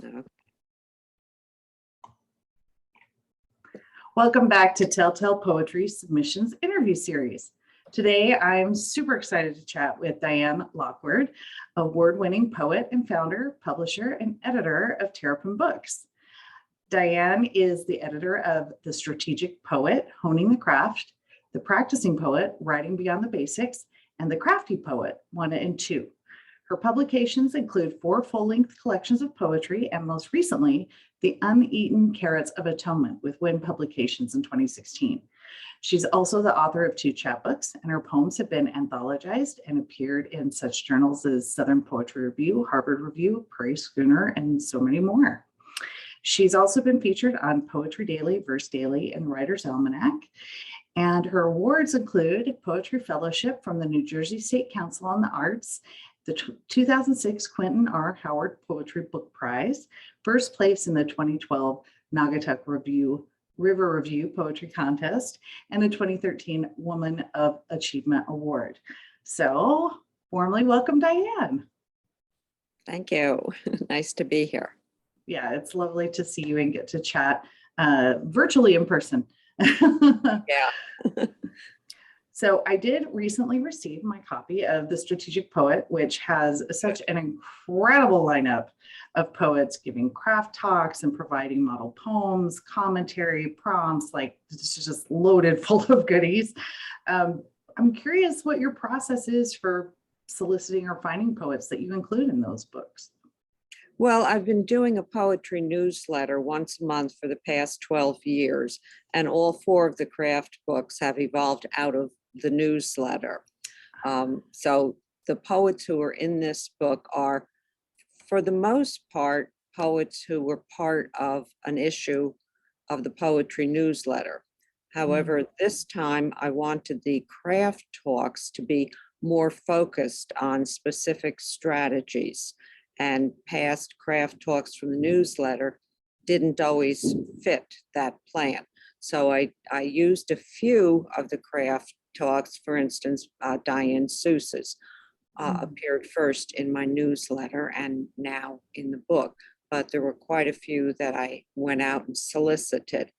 Uh, Welcome back to Telltale Poetry Submissions Interview Series. Today, I'm super excited to chat with Diane Lockward, award-winning poet and founder, publisher, and editor of Terrapin Books. Diane is the editor of The Strategic Poet, Honing the Craft, The Practicing Poet, Writing Beyond the Basics, and The Crafty Poet, 1 and 2. Her publications include 4 full-length collections of poetry, and most recently, The Uneaten Carrots of Atonement with Wynn Publications in 2016. She's also the author of 2 chapbooks, and her poems have been anthologized and appeared in such journals as Southern Poetry Review, Harvard Review, Prairie Schooner, and so many more. She's also been featured on Poetry Daily, Verse Daily, and Writer's Almanac. And her awards include Poetry Fellowship from the New Jersey State Council on the Arts, the 2006 Quentin R. Howard Poetry Book Prize, first place in the 2012 Naugatuck River Review Poetry Contest, and the 2013 Woman of Achievement Award. So, warmly welcome, Diane. Thank you. Nice to be here. Yeah, it's lovely to see you and get to chat virtually in person. Yeah. So I did recently receive my copy of The Strategic Poet, which has such an incredible lineup of poets giving craft talks and providing model poems, commentary, prompts, like it's just loaded full of goodies. I'm curious what your process is for soliciting or finding poets that you include in those books. Well, I've been doing a poetry newsletter once a month for the past 12 years, and all 4 of the craft books have evolved out of the newsletter. So the poets who are in this book are, for the most part, poets who were part of an issue of the poetry newsletter. However, this time I wanted the craft talks to be more focused on specific strategies, and past craft talks from the newsletter didn't always fit that plan. So I used a few of the craft talks. For instance, Diane Seuss's appeared first in my newsletter and now in the book, but there were quite a few that I went out and solicited.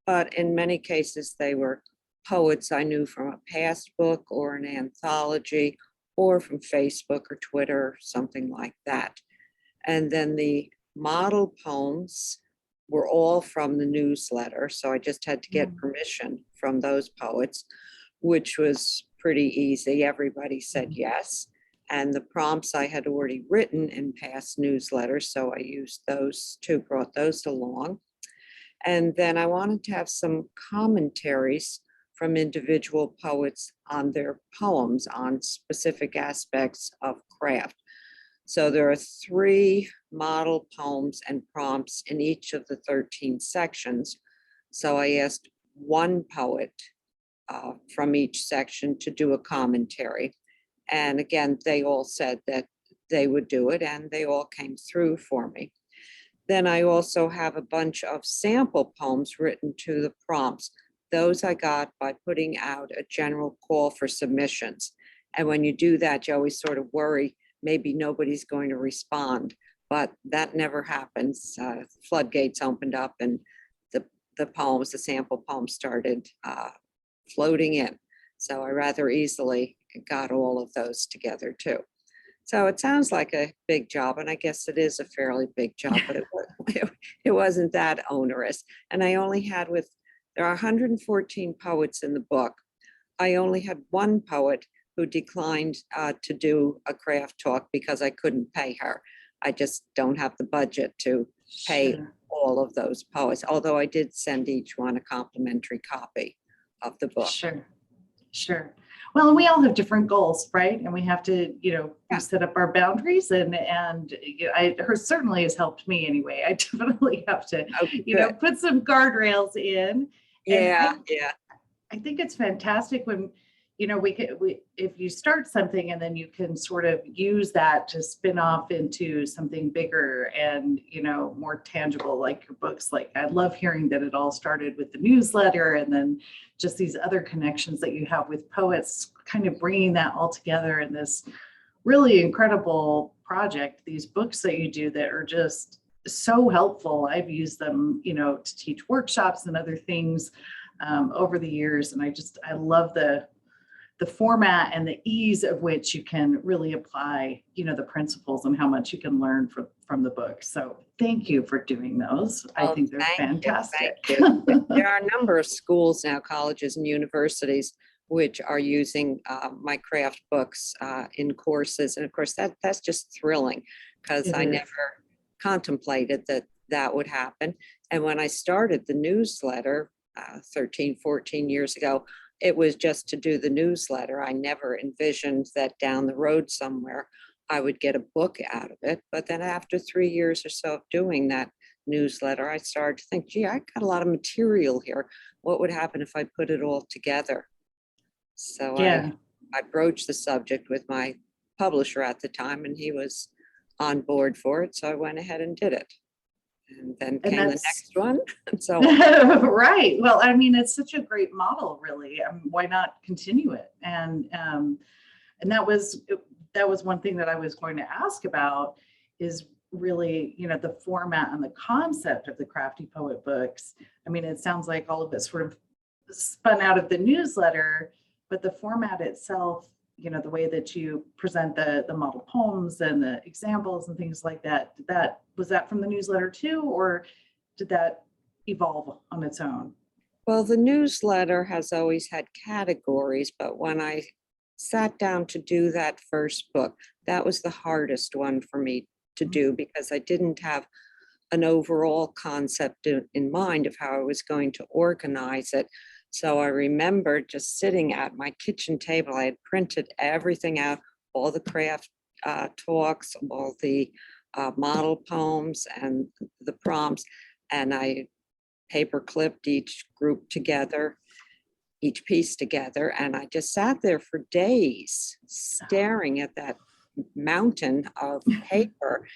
But in many cases, they were poets I knew from a past book or an anthology, or from Facebook or Twitter, something like that. And then the model poems were all from the newsletter. So I just had to get permission from those poets, which was pretty easy. Everybody said yes. And the prompts I had already written in past newsletters. So I used those too, brought those along. And then I wanted to have some commentaries from individual poets on their poems on specific aspects of craft. So there are 3 model poems and prompts in each of the 13 sections. So I asked one poet from each section to do a commentary. And again, they all said that they would do it, and they all came through for me. Then I also have a bunch of sample poems written to the prompts. Those I got by putting out a general call for submissions. And when you do that, you always sort of worry, maybe nobody's going to respond, but that never happens. Floodgates opened up, and the poems, the sample poems started floating in. So I rather easily got all of those together too. So it sounds like a big job, and I guess it is a fairly big job, but it wasn't that onerous. And I only had there are 114 poets in the book. I only had one poet who declined to do a craft talk because I couldn't pay her. I just don't have the budget to pay all of those poets, although I did send each one a complimentary copy of the book. Sure. Well, and we all have different goals, right? And we have to, set up our boundaries, and her certainly has helped me anyway. I definitely have to, put some guardrails in. Yeah. I think it's fantastic when, if you start something and then you can sort of use that to spin off into something bigger and, more tangible, like your books. Like, I love hearing that it all started with the newsletter, and then just these other connections that you have with poets, kind of bringing that all together in this really incredible project, these books that you do that are just so helpful. I've used them, to teach workshops and other things over the years. And I love the format and the ease of which you can really apply, the principles and how much you can learn from the book. So thank you for doing those. I think they're fantastic. Thank you. There are a number of schools now, colleges and universities, which are using my craft books in courses. And of course, that's just thrilling, because I never contemplated that would happen. And when I started the newsletter 13, 14 years ago, it was just to do the newsletter. I never envisioned that down the road somewhere I would get a book out of it. But then after 3 years or so of doing that newsletter, I started to think, gee, I got a lot of material here. What would happen if I put it all together? So I broached the subject with my publisher at the time, and he was on board for it. So I went ahead and did it. And then came the next one. And so right. Well, I mean, it's such a great model, really. Why not continue it? And that was one thing that I was going to ask about, is really, the format and the concept of the Crafty Poet books. I mean, it sounds like all of it sort of spun out of the newsletter, but the format itself, the way that you present the model poems and the examples and things like that, was that from the newsletter too, or did that evolve on its own? Well, the newsletter has always had categories, but when I sat down to do that first book, that was the hardest one for me to do, because I didn't have an overall concept in mind of how I was going to organize it. So I remember just sitting at my kitchen table. I had printed everything out, all the craft talks, all the model poems and the prompts, and I paper clipped each group together, each piece together, and I just sat there for days staring at that mountain of paper,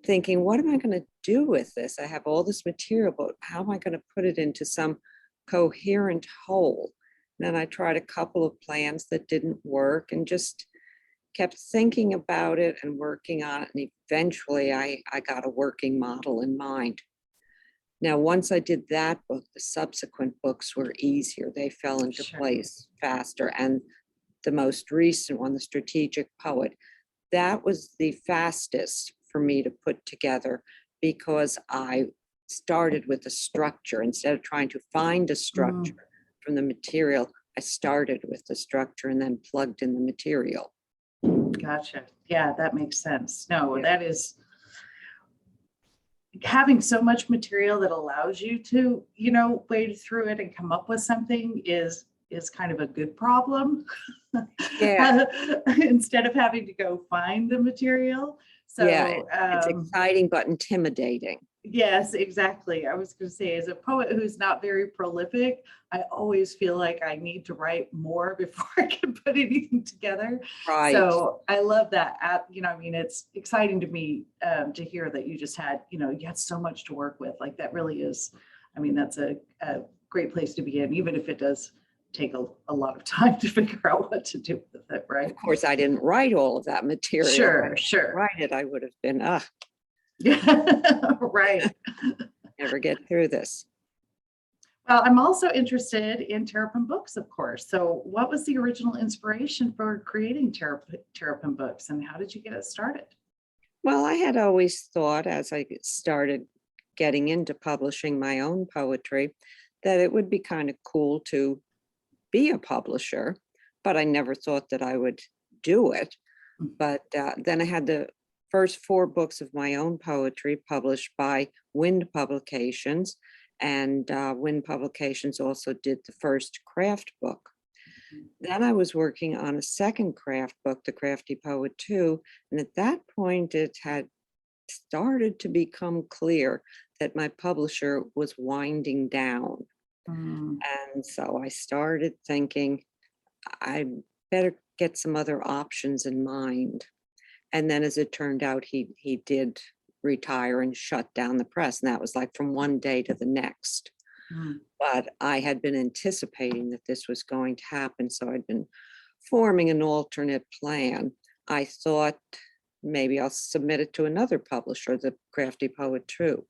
thinking, what am I going to do with this? I have all this material, but how am I going to put it into some coherent whole? And then I tried a couple of plans that didn't work, and just kept thinking about it and working on it. And eventually I got a working model in mind. Now, once I did that book, the subsequent books were easier. They fell into place faster. And the most recent one, The Strategic Poet, that was the fastest for me to put together, because I started with a structure. Instead of trying to find a structure from the material, I started with the structure and then plugged in the material. Gotcha. Yeah, that makes sense. No, that is, having so much material that allows you to, wade through it and come up with something is kind of a good problem. Yeah. Instead of having to go find the material. So it's exciting but intimidating. Yes, exactly. I was going to say, as a poet who's not very prolific, I always feel like I need to write more before I can put anything together. Right. So I love that. It's exciting to me to hear that you just had, you had so much to work with. Like, that really is, that's a great place to be in, even if it does take a lot of time to figure out what to do with it, right? Of course, I didn't write all of that material. Sure. Write it, I would have been, right. Never get through this. Well, I'm also interested in Terrapin Books, of course. So what was the original inspiration for creating Terrapin Books, and how did you get it started? Well, I had always thought, as I started getting into publishing my own poetry, that it would be kind of cool to be a publisher, but I never thought that I would do it. But then I had the first 4 books of my own poetry published by Wind Publications, and Wind Publications also did the first craft book. Then I was working on a second craft book, The Crafty Poet 2, and at that point it had started to become clear that my publisher was winding down. And so I started thinking, I better get some other options in mind. And then, as it turned out, he did retire and shut down the press. And that was like from one day to the next. But I had been anticipating that this was going to happen. So I'd been forming an alternate plan. I thought maybe I'll submit it to another publisher, the Crafty Poet True.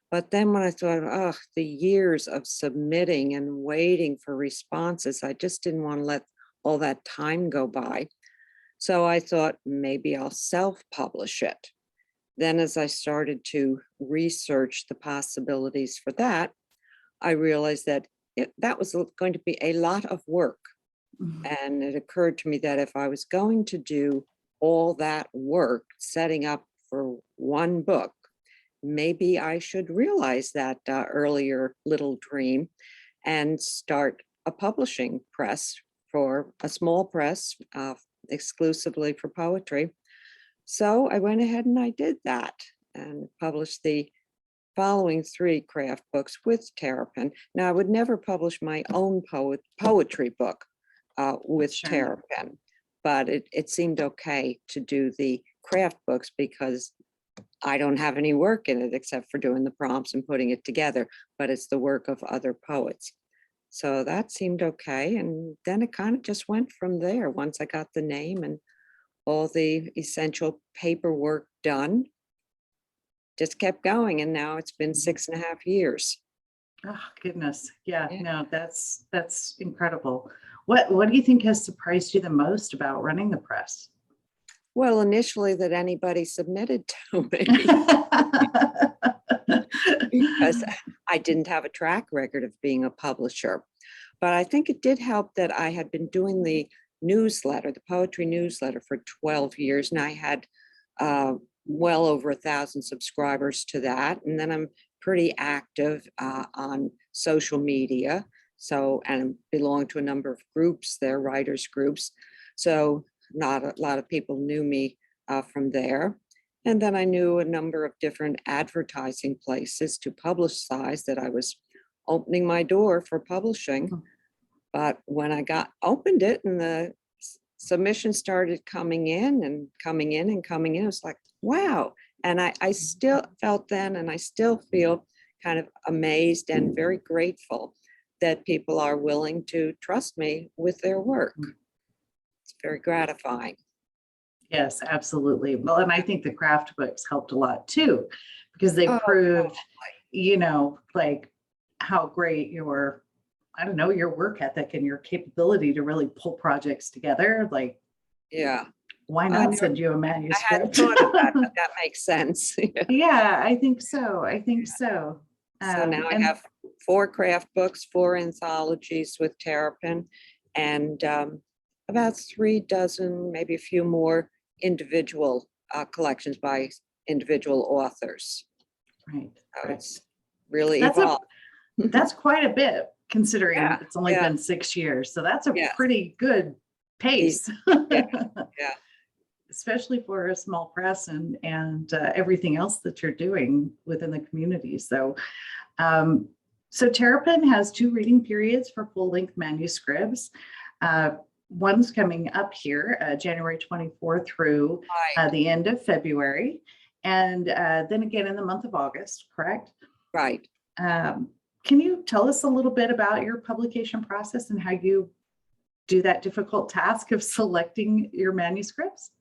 But then when I thought, oh, the years of submitting and waiting for responses, I just didn't want to let all that time go by. So I thought maybe I'll self-publish it. Then as I started to research the possibilities for that, I realized that that was going to be a lot of work. And it occurred to me that if I was going to do all that work setting up for one book, maybe I should realize that earlier little dream and start a publishing press, for a small press exclusively for poetry. So I went ahead and I did that and published the following 3 craft books with Terrapin. Now, I would never publish my own poetry book with Sure. Terrapin, but it seemed okay to do the craft books because I don't have any work in it except for doing the prompts and putting it together, but it's the work of other poets. So that seemed okay. And then it kind of just went from there. Once I got the name and all the essential paperwork done, just kept going. And now it's been 6.5 years. Oh, goodness. Yeah, Yeah. no, that's incredible. What do you think has surprised you the most about running the press? Well, initially that anybody submitted to me because I didn't have a track record of being a publisher. But I think it did help that I had been doing the newsletter, the poetry newsletter, for 12 years, and I had well over 1,000 subscribers to that. And then I'm pretty active on social media. So, and belong to a number of groups there, writers groups. So not a lot of people knew me from there. And then I knew a number of different advertising places to publicize that I was opening my door for publishing. But when I opened it and the submissions started coming in and coming in and coming in, it was like, wow. And I still felt then, and I still feel kind of amazed and very grateful that people are willing to trust me with their work. It's very gratifying. Yes, absolutely. Well, and I think the craft books helped a lot too, because they Oh, proved, like how great your work ethic and your capability to really pull projects together. Like, yeah. why not send you a manuscript? I hadn't thought of that, but that makes sense. Yeah, I think so. I think so. So now I have 4 craft books, 4 anthologies with Terrapin, and about 3 dozen, maybe a few more individual collections by individual authors. Right. So it's really That's evolved. That's quite a bit considering Yeah, it's only been 6 years. So that's a Yes. pretty good pace. Yeah. Especially for a small press and everything else that you're doing within the community. So, so Terrapin has 2 reading periods for full-length manuscripts. One's coming up here, January 24th through the end of February, and then again in the month of August, correct? Right. Can you tell us a little bit about your publication process and how you do that difficult task of selecting your manuscripts?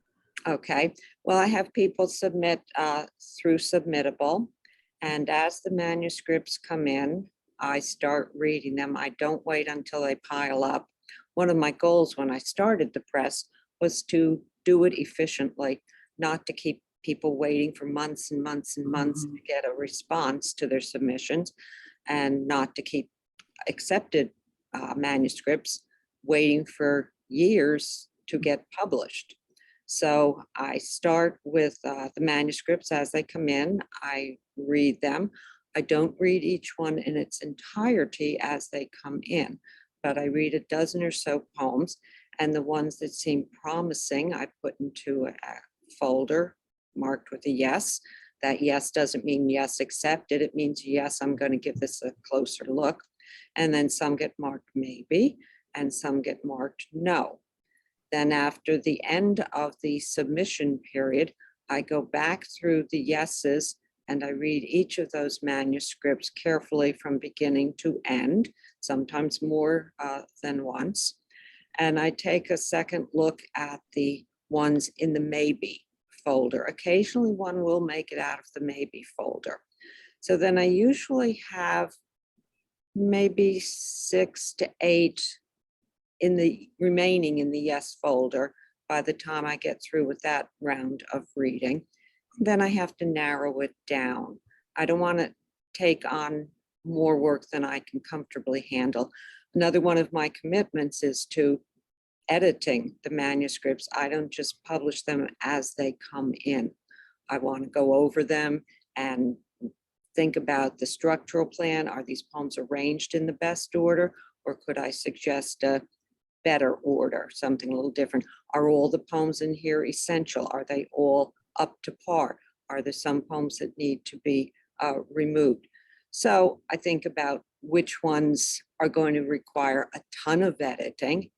Okay. Well, I have people submit through Submittable, and as the manuscripts come in, I start reading them. I don't wait until they pile up. One of my goals when I started the press was to do it efficiently, not to keep people waiting for months and months and months to get a response to their submissions, and not to keep accepted manuscripts waiting for years to get published. So I start with the manuscripts as they come in. I read them. I don't read each one in its entirety as they come in, but I read a dozen or so poems, and the ones that seem promising, I put into a folder marked with a yes. That yes doesn't mean yes accepted. It means yes, I'm going to give this a closer look. And then some get marked maybe, and some get marked no. Then after the end of the submission period, I go back through the yeses and I read each of those manuscripts carefully from beginning to end, sometimes more than once. And I take a second look at the ones in the maybe folder. Occasionally one will make it out of the maybe folder. So then I usually have maybe 6 to 8 in the remaining in the yes folder by the time I get through with that round of reading. Then I have to narrow it down. I don't want to take on more work than I can comfortably handle. Another one of my commitments is to editing the manuscripts. I don't just publish them as they come in. I want to go over them and think about the structural plan. Are these poems arranged in the best order, or could I suggest a better order, something a little different? Are all the poems in here essential? Are they all up to par? Are there some poems that need to be removed? So I think about which ones are going to require a ton of editing.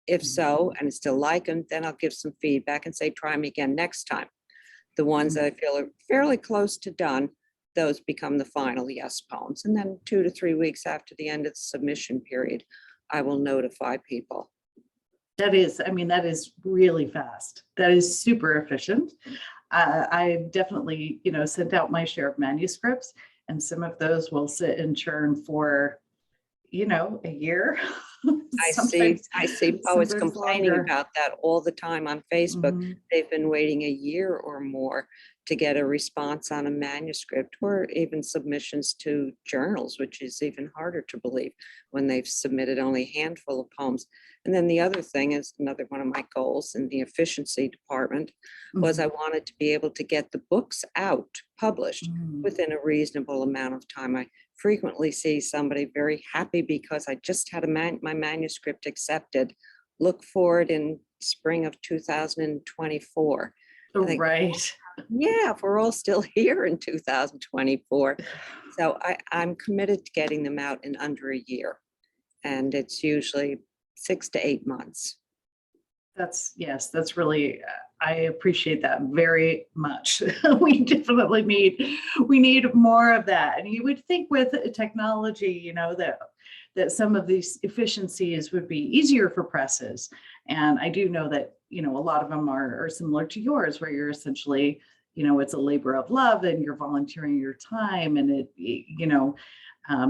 If so, and I still like them, then I'll give some feedback and say, try me again next time. The ones that I feel are fairly close to done, those become the final yes poems. And then 2 to 3 weeks after the end of the submission period, I will notify people. That is really fast. That is super efficient. I've definitely, sent out my share of manuscripts, and some of those will sit and churn for, a year. I see poets complaining longer. about that all the time on Facebook. Mhm. They've been waiting a year or more to get a response on a manuscript, or even submissions to journals, which is even harder to believe when they've submitted only a handful of poems. And then the other thing is, another one of my goals in the efficiency department was I wanted to be able to get the books out, published within a reasonable amount of time. I frequently see somebody very happy because I just had my manuscript accepted. Look for it in spring of 2024. I think, Right. yeah, if we're all still here in 2024. So I'm committed to getting them out in under a year. And it's usually 6 to 8 months. That's really, I appreciate that very much. We definitely need more of that. And you would think with technology, that some of these efficiencies would be easier for presses. And I do know that, a lot of them are similar to yours, where you're essentially, it's a labor of love and you're volunteering your time, and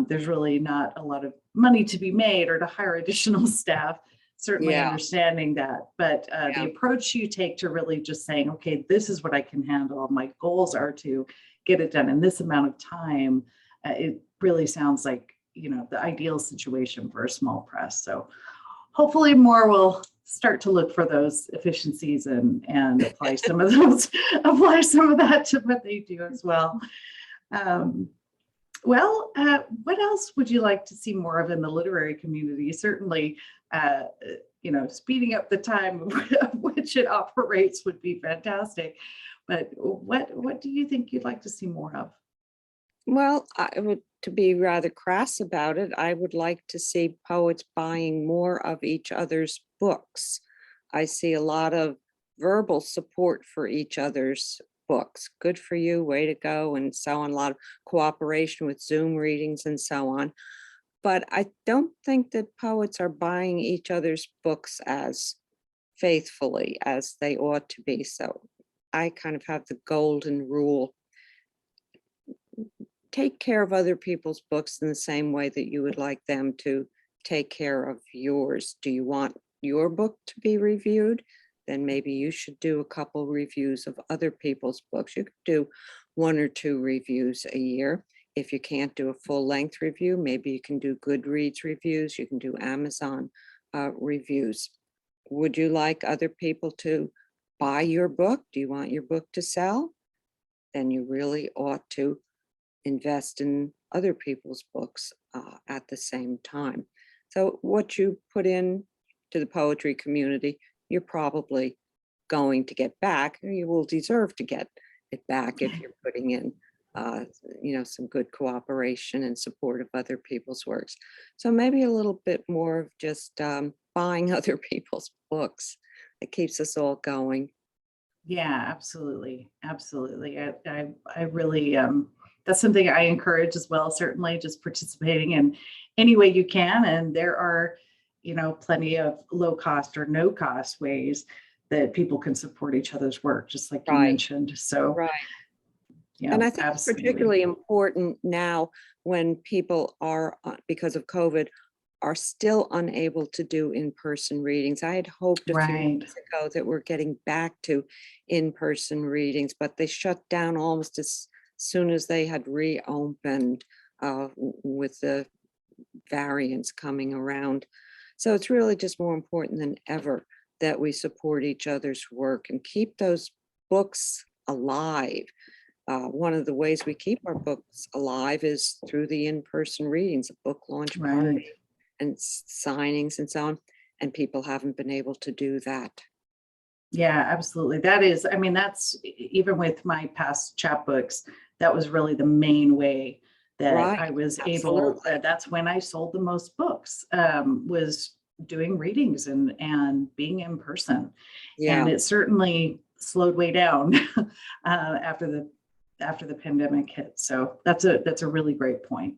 there's really not a lot of money to be made or to hire additional staff. Certainly Yeah. understanding that, but the approach you take to really just saying, okay, this is what I can handle. My goals are to get it done in this amount of time. It really sounds like, the ideal situation for a small press. So hopefully more will start to look for those efficiencies and apply some of that to what they do as well. What else would you like to see more of in the literary community? Certainly, speeding up the time of which it operates would be fantastic. But what do you think you'd like to see more of? Well, to be rather crass about it, I would like to see poets buying more of each other's books. I see a lot of verbal support for each other's books. Good for you, way to go, and so on. A lot of cooperation with Zoom readings and so on. But I don't think that poets are buying each other's books as faithfully as they ought to be. So I kind of have the golden rule: take care of other people's books in the same way that you would like them to take care of yours. Do you want your book to be reviewed? Then maybe you should do a couple reviews of other people's books. You could do 1 or 2 reviews a year. If you can't do a full-length review, maybe you can do Goodreads reviews. You can do Amazon reviews. Would you like other people to buy your book? Do you want your book to sell? Then you really ought to invest in other people's books at the same time. So what you put in to the poetry community, you're probably going to get back, or you will deserve to get it back if you're putting in some good cooperation and support of other people's works. So maybe a little bit more of just buying other people's books. It keeps us all going. Yeah, absolutely. Absolutely. I really, that's something I encourage as well, certainly just participating in any way you can. And there are, plenty of low cost or no cost ways that people can support each other's work, just like you Right. mentioned. So, Right. yeah, And I think it's absolutely. particularly important now when people are, because of COVID, are still unable to do in-person readings. I had hoped a few Right. months ago that we're getting back to in-person readings, but they shut down almost as soon as they had reopened with the variants coming around. So it's really just more important than ever that we support each other's work and keep those books alive. One of the ways we keep our books alive is through the in-person readings, a book launch Right. party and signings and so on. And people haven't been able to do that. Yeah, absolutely. That is, I mean, that's even with my past chapbooks, that was really the main way that Right, I was able, absolutely. that's when I sold the most books, was doing readings and being in person. And Yeah, it certainly slowed way down after the pandemic hit. So that's a really great point,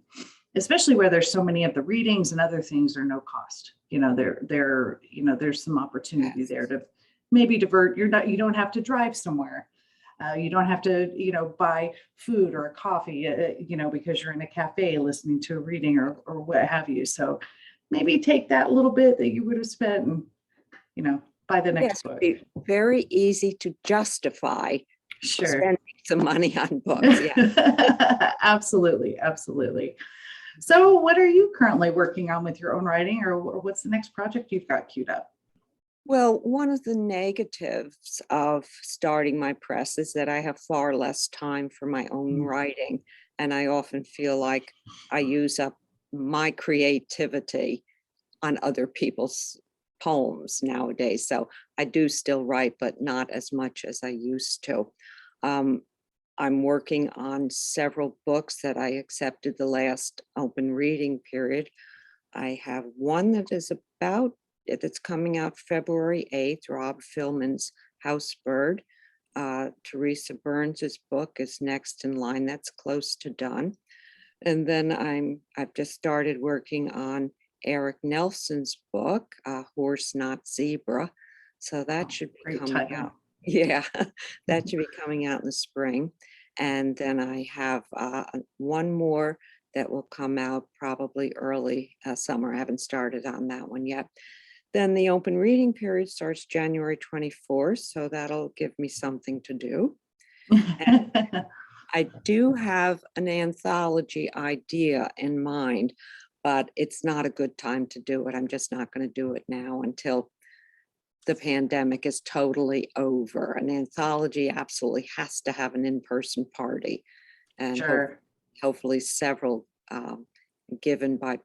especially where there's so many of the readings and other things are no cost. There's some opportunity yes. there to maybe divert. You don't have to drive somewhere. You don't have to, buy food or a coffee, because you're in a cafe listening to a reading or what have you. So maybe take that little bit that you would have spent and, buy the next Yes, book. it'd be very easy to justify Sure. spending some money on books. Yeah. Absolutely. Absolutely. So what are you currently working on with your own writing, or what's the next project you've got queued up? Well, one of the negatives of starting my press is that I have far less time for my own Mm. writing. And I often feel like I use up my creativity on other people's poems nowadays. So I do still write, but not as much as I used to. Um, I'm working on several books that I accepted the last open reading period. I have one that is that's coming out February 8th, Rob Fillman's House Bird. Teresa Burns's book is next in line. That's close to done. And then I've just started working on Eric Nelson's book, Horse Not Zebra. So that should be Great coming title. out. Yeah, that should be coming out in the spring. And then I have one more that will come out probably early summer. I haven't started on that one yet. Then the open reading period starts January 24th, so that'll give me something to do. And I do have an anthology idea in mind, but it's not a good time to do it. I'm just not going to do it now until the pandemic is totally over. An anthology absolutely has to have an in-person party, and Sure. hopefully several given by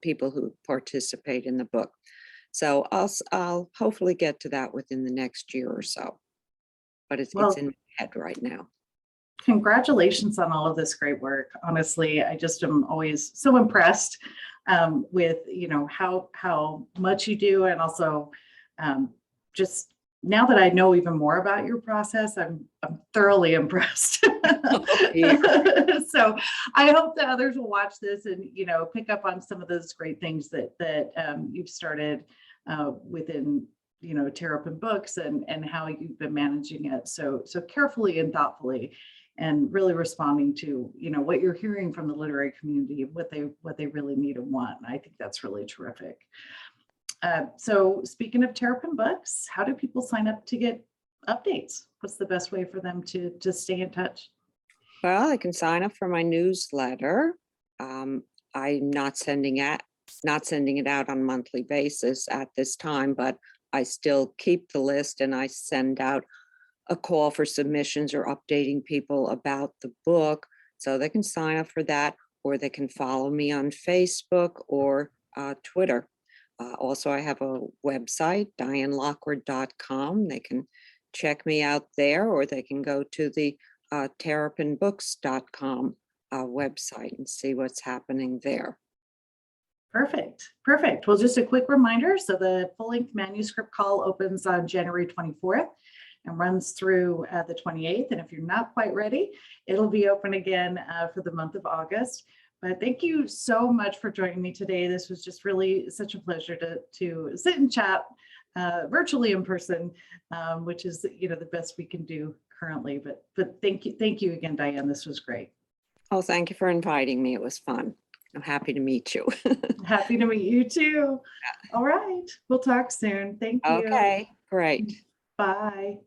people who participate in the book. So I'll hopefully get to that within the next year or so, but it's Well, in my head right now. congratulations on all of this great work. Honestly, I just am always so impressed with how much you do, and also just now that I know even more about your process, I'm thoroughly impressed. So I hope that others will watch this and pick up on some of those great things that you've started within Terrapin Books and how you've been managing it so carefully and thoughtfully, and really responding to what you're hearing from the literary community, what they really need and want. And I think that's really terrific. So speaking of Terrapin Books, how do people sign up to get updates? What's the best way for them to stay in touch? Well, I can sign up for my newsletter. I'm not sending it out on a monthly basis at this time, but I still keep the list, and I send out a call for submissions or updating people about the book. So they can sign up for that, or they can follow me on Facebook or Twitter. Also, I have a website, dianelockward.com. They can check me out there, or they can go to the terrapinbooks.com website and see what's happening there. Perfect. Well, just a quick reminder. So the full-length manuscript call opens on January 24th and runs through the 28th. And if you're not quite ready, it'll be open again for the month of August. But thank you so much for joining me today. This was just really such a pleasure to sit and chat virtually in person, which is, the best we can do currently. But thank you again, Diane. This was great. Oh, thank you for inviting me. It was fun. I'm happy to meet you. Happy to meet you too. All right. We'll talk soon. Thank you. Okay, great. Bye.